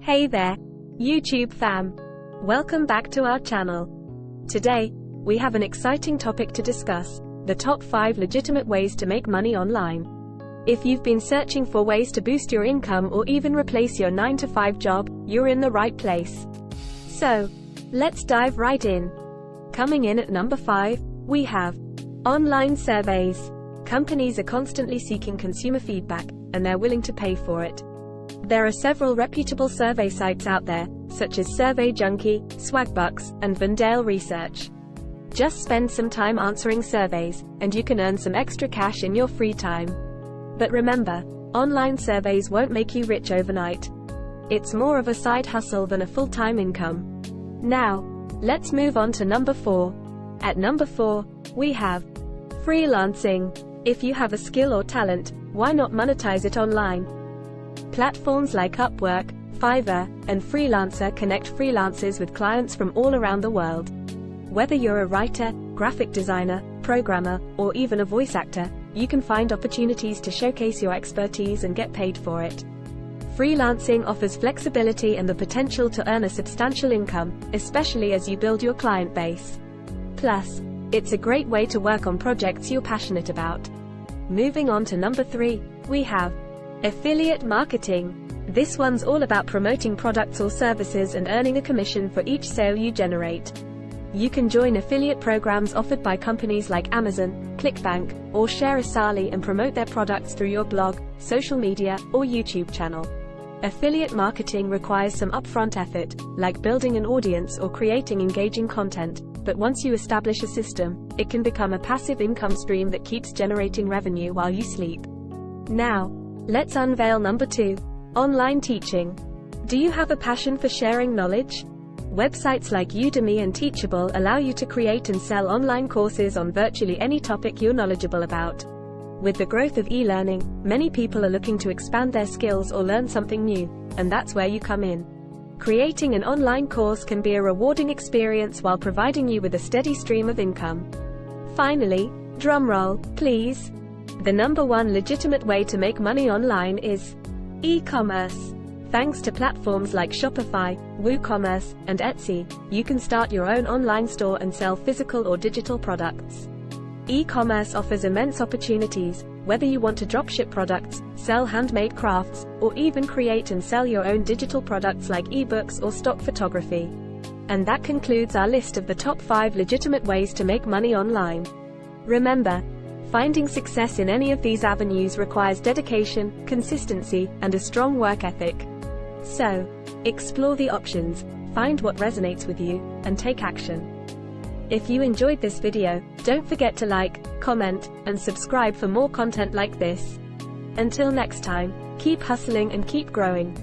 Hey there, YouTube fam. Welcome back to our channel. Today, we have an exciting topic to discuss, the top 5 legitimate ways to make money online. If you've been searching for ways to boost your income or even replace your 9-to-5 job, you're in the right place. So, let's dive right in. Coming in at number 5, we have online surveys. Companies are constantly seeking consumer feedback, and they're willing to pay for it. There are several reputable survey sites out there, such as Survey Junkie, Swagbucks, and Vendale Research. Just spend some time answering surveys, and you can earn some extra cash in your free time. But remember, online surveys won't make you rich overnight. It's more of a side hustle than a full-time income. Now, let's move on to number 4. At number 4, we have freelancing. If you have a skill or talent, why not monetize it online? Platforms like Upwork, Fiverr, and Freelancer connect freelancers with clients from all around the world. Whether you're a writer, graphic designer, programmer, or even a voice actor, you can find opportunities to showcase your expertise and get paid for it. Freelancing offers flexibility and the potential to earn a substantial income, especially as you build your client base. Plus, it's a great way to work on projects you're passionate about. Moving on to number 3, we have affiliate marketing. This one's all about promoting products or services and earning a commission for each sale you generate. You can join affiliate programs offered by companies like Amazon, ClickBank, or Shareasali and promote their products through your blog, social media, or YouTube channel. Affiliate marketing requires some upfront effort, like building an audience or creating engaging content, but once you establish a system, it can become a passive income stream that keeps generating revenue while you sleep. Now, let's unveil number 2, online teaching. Do you have a passion for sharing knowledge? Websites like Udemy and Teachable allow you to create and sell online courses on virtually any topic you're knowledgeable about. With the growth of e-learning, many people are looking to expand their skills or learn something new, and that's where you come in. Creating an online course can be a rewarding experience while providing you with a steady stream of income. Finally, drumroll, please. The number 1 legitimate way to make money online is e-commerce. Thanks to platforms like Shopify, WooCommerce, and Etsy, you can start your own online store and sell physical or digital products. E-commerce offers immense opportunities, whether you want to dropship products, sell handmade crafts, or even create and sell your own digital products like ebooks or stock photography. And that concludes our list of the top 5 legitimate ways to make money online. Remember, finding success in any of these avenues requires dedication, consistency, and a strong work ethic. So, explore the options, find what resonates with you, and take action. If you enjoyed this video, don't forget to like, comment, and subscribe for more content like this. Until next time, keep hustling and keep growing.